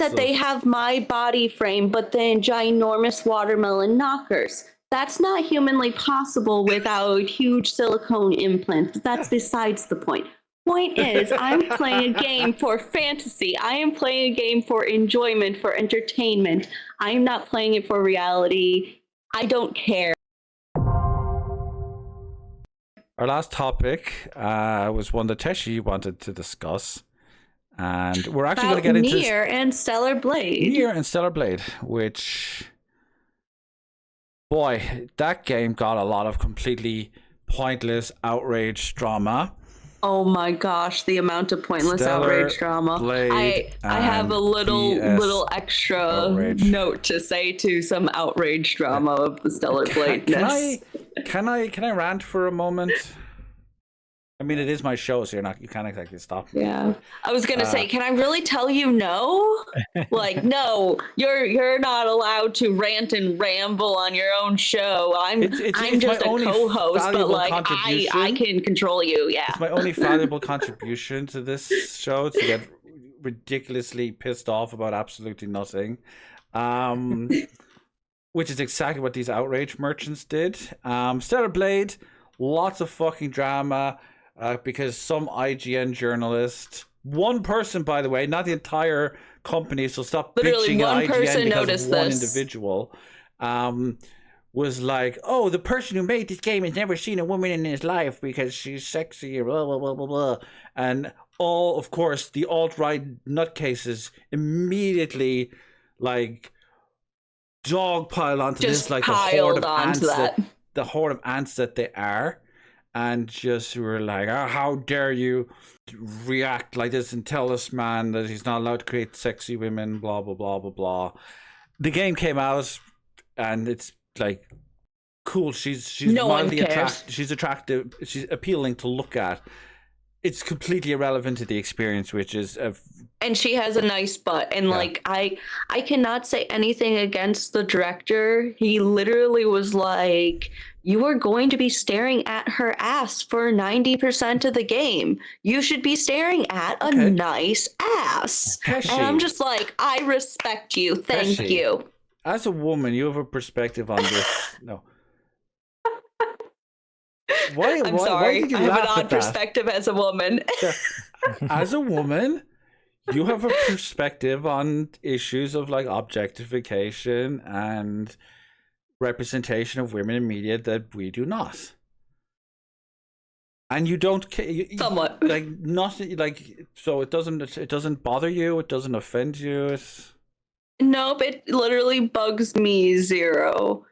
that they have my body frame, but then ginormous watermelon knockers. That's not humanly possible without huge silicone implants. That's besides the point. Point is, I'm playing a game for fantasy. I am playing a game for enjoyment, for entertainment. I am not playing it for reality. I don't care. Our last topic was one that Teshi wanted to discuss. And we're actually going to get into Nier and Stellar Blade. Nier and Stellar Blade, which, boy, that game got a lot of completely pointless outrage drama. Oh my gosh, the amount of pointless Stellar outrage drama. Blade I have a little extra outrage. note to say to some outrage drama of the Stellar Blade-ness. Can I rant for a moment? I mean, it is my show, so you can't exactly stop me. Yeah, I was gonna say, can I really tell you no? Like, no, you're not allowed to rant and ramble on your own show. I'm just a co-host, but like I can control you. Yeah, it's my only valuable contribution to this show to get ridiculously pissed off about absolutely nothing, which is exactly what these outrage merchants did. Stellar Blade, lots of fucking drama. Because some IGN journalist, one person, by the way, not the entire company, so stop bitching at IGN because of one individual, was like, oh, the person who made this game has never seen a woman in his life because she's sexy, blah, blah, blah, blah, blah. And all, of course, the alt-right nutcases immediately, like, dogpile onto just this, like the horde of ants that they are. And just were like, oh, how dare you react like this and tell this man that he's not allowed to create sexy women, blah, blah, blah, blah, blah. The game came out and it's like, cool, she's mildly attractive, she's attractive, she's appealing to look at. It's completely irrelevant to the experience, which is and she has a nice butt, and like I cannot say anything against the director. He literally was like, you are going to be staring at her ass for 90% of the game. You should be staring at a nice ass. Teshi. And I'm just like, I respect you. Thank you. As a woman, you have a perspective on this. No. I'm sorry. I have an odd perspective as a woman. As a woman, you have a perspective on issues of like objectification and representation of women in media that we do not. And you don't somewhat like nothing, like, so it doesn't bother you, it doesn't offend you. Nope, it literally bugs me zero.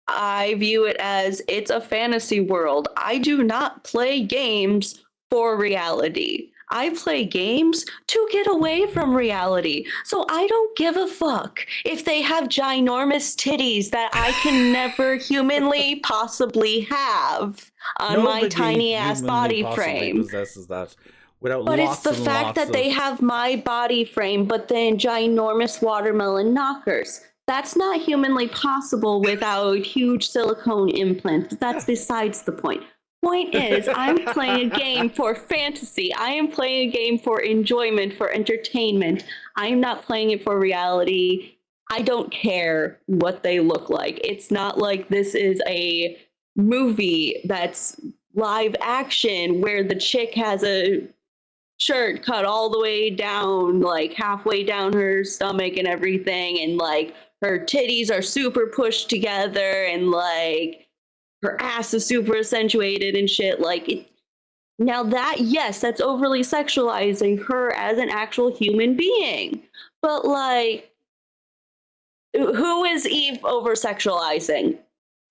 I view it as it's a fantasy world. I do not play games for reality. I play games to get away from reality. So I don't give a fuck if they have ginormous titties that I can never humanly possibly have on my tiny ass body frame. Possesses that without but it's the fact that they have my body frame, but then ginormous watermelon knockers. That's not humanly possible without huge silicone implants. That's besides the point. Point is, I'm playing a game for fantasy. I am playing a game for enjoyment, for entertainment. I am not playing it for reality. I don't care what they look like. It's not like this is a movie that's live action where the chick has a shirt cut all the way down, like halfway down her stomach and everything, and like her titties are super pushed together and like her ass is super accentuated and shit. Like it, now that, yes, that's overly sexualizing her as an actual human being. But like, who is Eve over sexualizing?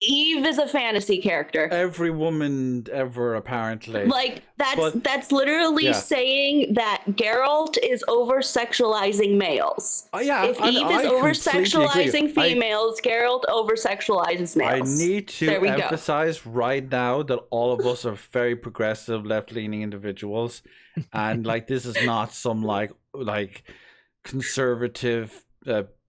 Eve is a fantasy character. Every woman ever, apparently. Like that's literally saying that Geralt is over sexualizing males. If Eve is over sexualizing females, Geralt over sexualizes males. I need to emphasize right now that all of us are very progressive, left-leaning individuals, and like this is not some like conservative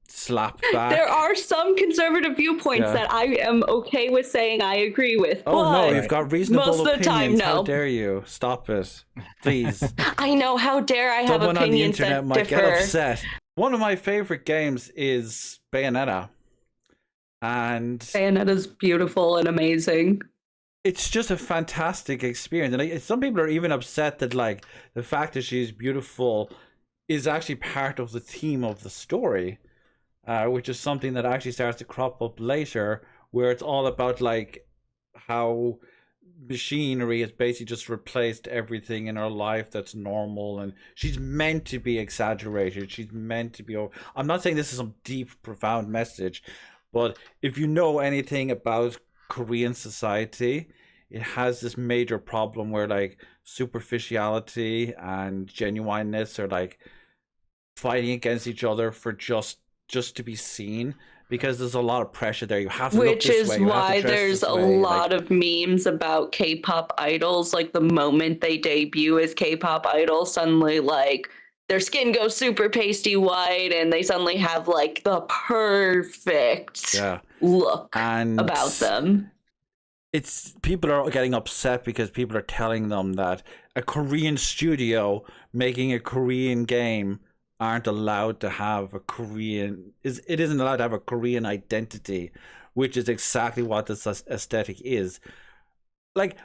slap back. There are some conservative viewpoints that I am okay with saying I agree with. Oh but no, you've got reasonable most opinions. Of the time, no. How dare you? Stop it, please. I know. How dare I have Someone opinions on the internet that might differ. get upset. One of my favorite games is Bayonetta, and Bayonetta's beautiful and amazing. it's just a fantastic experience. And some people are even upset that like the fact that she's beautiful is actually part of the theme of the story, which is something that actually starts to crop up later, where it's all about like how machinery has basically just replaced everything in her life that's normal, and she's meant to be exaggerated. She's meant to be. I'm not saying this is some deep, profound message, but if you know anything about Korean society, it has this major problem where like superficiality and genuineness are like fighting against each other for just to be seen, because there's a lot of pressure there. You have to look Which this is way. You have to why dress there's this a way. lot of memes about K-pop idols. Like the moment they debut as K-pop idols, suddenly like their skin goes super pasty white and they suddenly have like the perfect look and about them. it's people are getting upset because people are telling them that a Korean studio making a Korean game aren't allowed to have a Korean it isn't allowed to have a Korean identity, which is exactly what this aesthetic is. Like,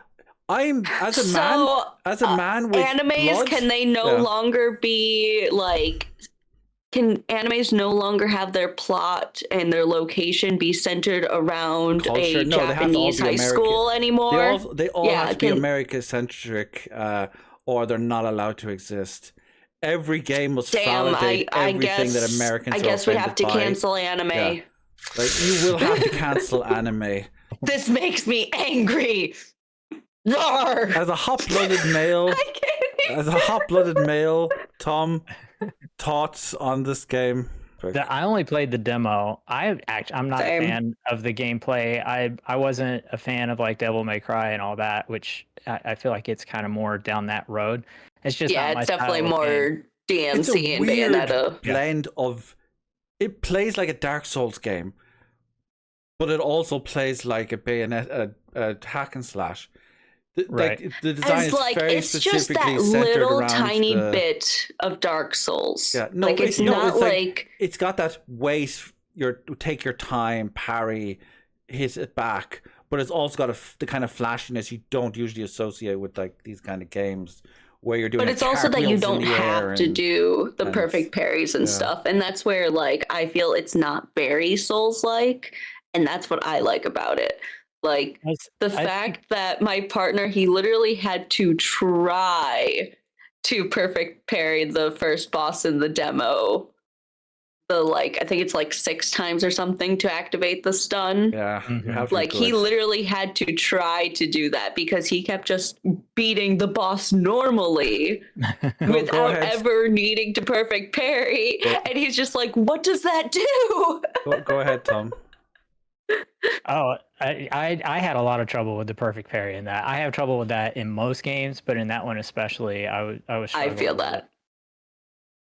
I'm as a man with animes, blood, can they no longer be like, can animes no longer have their plot and their location be centered around culture? a No, Japanese high American. school anymore? They all have to be America centric, or they're not allowed to exist. Every game must validate everything that Americans. I guess we have to cancel anime. Yeah. Like, you will have to cancel anime. This makes me angry. Roar! As a hot-blooded male, Tom, thoughts on this game? I only played the demo. I'm not a fan of the gameplay. I wasn't a fan of like Devil May Cry and all that, which I feel like it's kind of more down that road. It's just it's definitely more DMC and Bayonetta. Blend of, it plays like a Dark Souls game, but it also plays like a Bayonetta, a hack and slash. The design is like, very it's specifically just that centered little around tiny bit of Dark Souls. Yeah, no, like it's not like it's got that wait, take your time, parry, hit it back, but it's also got the kind of flashiness you don't usually associate with like these kind of games where you're doing. But it's also that you don't have to do the perfect parries and stuff, and that's where like I feel it's not very Souls-like, and that's what I like about it. Like the fact that my partner, he literally had to try to perfect parry the first boss in the demo. I think it's like 6 times or something to activate the stun. Yeah. Like he literally had to try to do that because he kept just beating the boss normally without ever needing to perfect parry. And he's just like, what does that do? Go ahead, Tom. Oh, I had a lot of trouble with the perfect parry in that. I have trouble with that in most games, but in that one especially, I was. I feel that.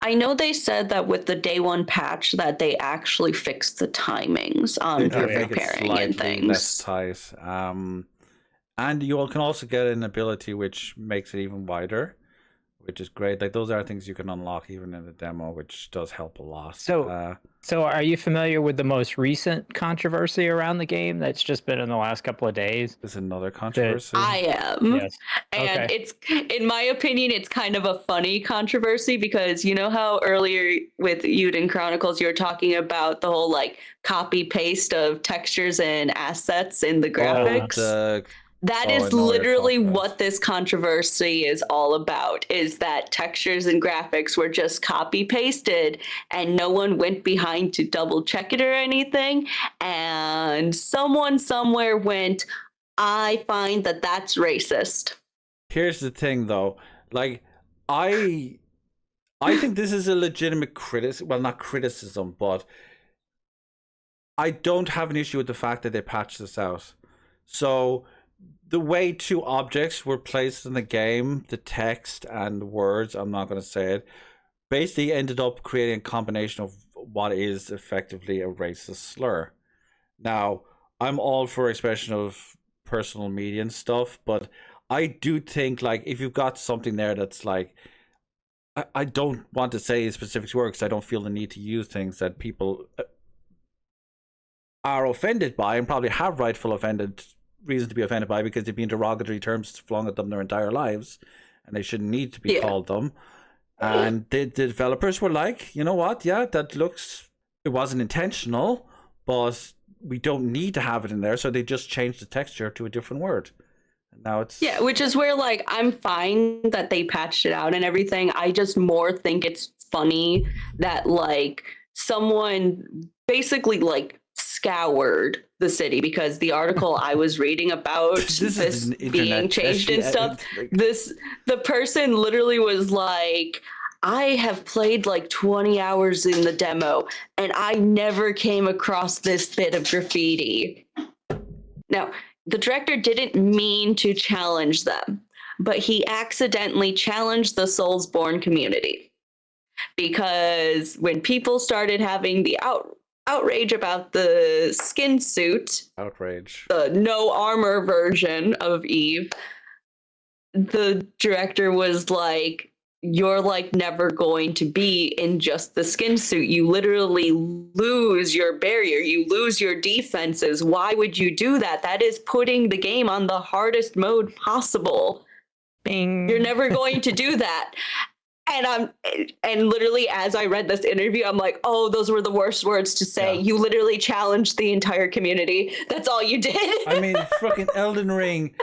I know they said that with the day 1 patch that they actually fixed the timings on perfect parrying and things. Less tight. And you can also get an ability which makes it even wider, which is great. Like, those are things you can unlock even in the demo, which does help a lot. So are you familiar with the most recent controversy around the game that's just been in the last couple of days? There's another controversy. I am. Yes. And it's, in my opinion, it's kind of a funny controversy because you know how earlier with Yuden Chronicles, you were talking about the whole like copy paste of textures and assets in the graphics? That is literally what this controversy is all about, is that textures and graphics were just copy pasted and no one went behind to double check it or anything. And someone somewhere went, I find that that's racist. Here's the thing though, like I think this is a legitimate criticism. Well, not criticism, but I don't have an issue with the fact that they patched this out. So the way 2 objects were placed in the game, the text and the words, I'm not going to say it, basically ended up creating a combination of what is effectively a racist slur. Now, I'm all for expression of personal media and stuff, but I do think, like, if you've got something there that's like I don't want to say specific words. I don't feel the need to use things that people are offended by and probably have reason to be offended by because they've been derogatory terms flung at them their entire lives, and they shouldn't need to be called them. And the developers were like, you know what? Yeah, it wasn't intentional, but we don't need to have it in there. So they just changed the texture to a different word. And now it's... Yeah, which is where, like, I'm fine that they patched it out and everything. I just more think it's funny that, like, someone basically, like, scoured the city, because the article I was reading about this being changed and stuff, the person literally was like, I have played like 20 hours in the demo and I never came across this bit of graffiti. Now, the director didn't mean to challenge them, but he accidentally challenged the Soulsborne community, because when people started having the outrage about the skin suit, Outrage, the no armor version of Eve, the director was like, you're like never going to be in just the skin suit. You literally lose your barrier. You lose your defenses. Why would you do that? That is putting the game on the hardest mode possible. Bing. You're never going to do that. And literally, as I read this interview, I'm like, oh, those were the worst words to say. Yeah. You literally challenged the entire community. That's all you did. I mean, fucking Elden Ring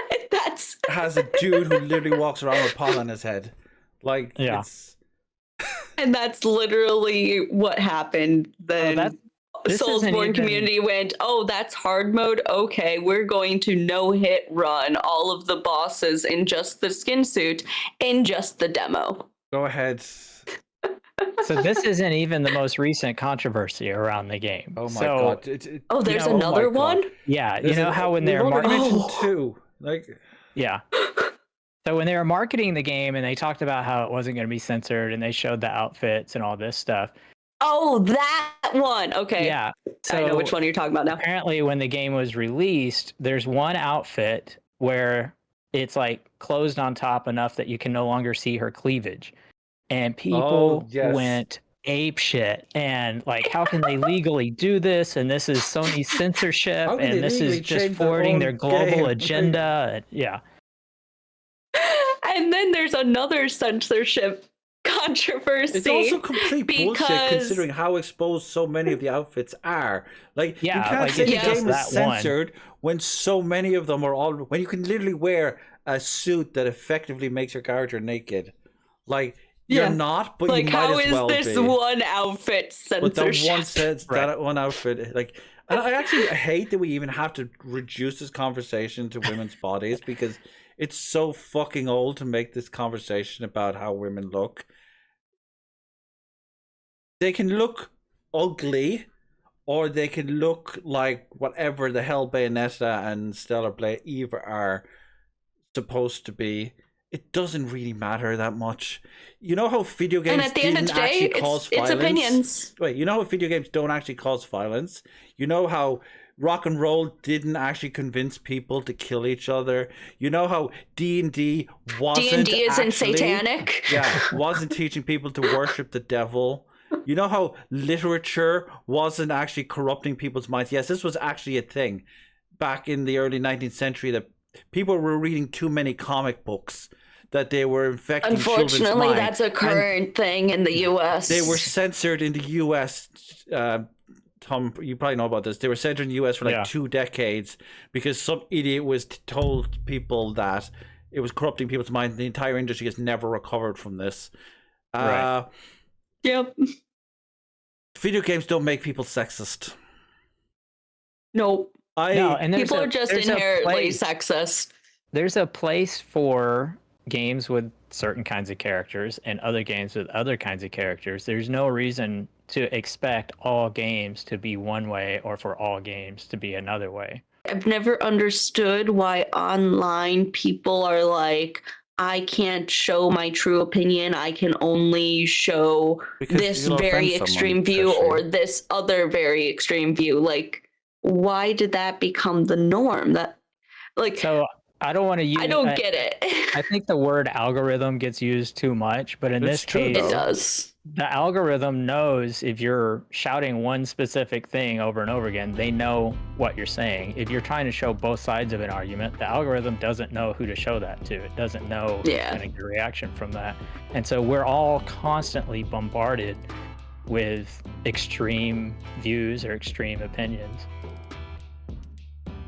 has a dude who literally walks around with pot on his head. Like, it's... And that's literally what happened. Then Soulsborne community went, oh, that's hard mode? Okay, we're going to no-hit run all of the bosses in just the skin suit in just the demo. Go ahead. So this isn't even the most recent controversy around the game. Oh my god! There's another one. Yeah, you know how when they're marketing two, like, yeah. So when they were marketing the game and they talked about how it wasn't going to be censored and they showed the outfits and all this stuff. Oh, that one. Okay. Yeah. So I know which one you're talking about now. Apparently, when the game was released, there's one outfit where it's like closed on top enough that you can no longer see her cleavage. And people went ape shit, and like, how can they legally do this? And this is Sony's censorship, and this is just forwarding their global agenda. Yeah. And then there's another censorship controversy. It's also complete bullshit considering how exposed so many of the outfits are. Like, you can't say the game is censored when so many of them are all... When you can literally wear a suit that effectively makes your character naked. Like... You're not, but like, you might as well be. How is this one outfit censorship? But that one outfit, like, and I actually hate that we even have to reduce this conversation to women's bodies, because it's so fucking old to make this conversation about how women look. They can look ugly, or they can look like whatever the hell Bayonetta and Stellar Blade Eve are supposed to be. It doesn't really matter that much. You know how video games didn't actually cause violence? It's opinions. Wait, you know how video games don't actually cause violence? You know how rock and roll didn't actually convince people to kill each other? You know how D&D wasn't D&D isn't satanic? Yeah, wasn't teaching people to worship the devil? You know how literature wasn't actually corrupting people's minds? Yes, this was actually a thing back in the early 19th century, that people were reading too many comic books, that they were infecting children's minds. Unfortunately, that's a current thing in the U.S. They were censored in the U.S. Tom, you probably know about this. They were censored in the U.S. for like 2 decades because some idiot was told people that it was corrupting people's minds. The entire industry has never recovered from this. Right. Yep. Video games don't make people sexist. Nope. No, and people are just inherently sexist. There's a place for games with certain kinds of characters and other games with other kinds of characters. There's no reason to expect all games to be one way or for all games to be another way. I've never understood why online people are like, I can't show my true opinion. I can only show this very extreme view or this other very extreme view. Like, why did that become the norm? That, like, so I don't want to use. I don't get it. I think the word algorithm gets used too much, but in It's this true, case, It does. the algorithm knows if you're shouting one specific thing over and over again, they know what you're saying. If you're trying to show both sides of an argument, the algorithm doesn't know who to show that to. It doesn't know who's going to get a reaction from that. And so we're all constantly bombarded with extreme views or extreme opinions.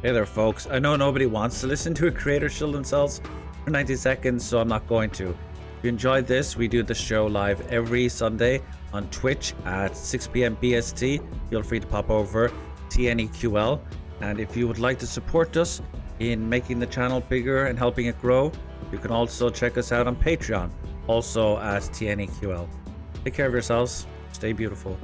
Hey there, folks. I know nobody wants to listen to a creator shill themselves for 90 seconds, so I'm not going to. If you enjoyed this, we do the show live every Sunday on Twitch at 6 p.m. BST. Feel free to pop over TNEQL. And if you would like to support us in making the channel bigger and helping it grow, you can also check us out on Patreon, also at TNEQL. Take care of yourselves. Stay beautiful.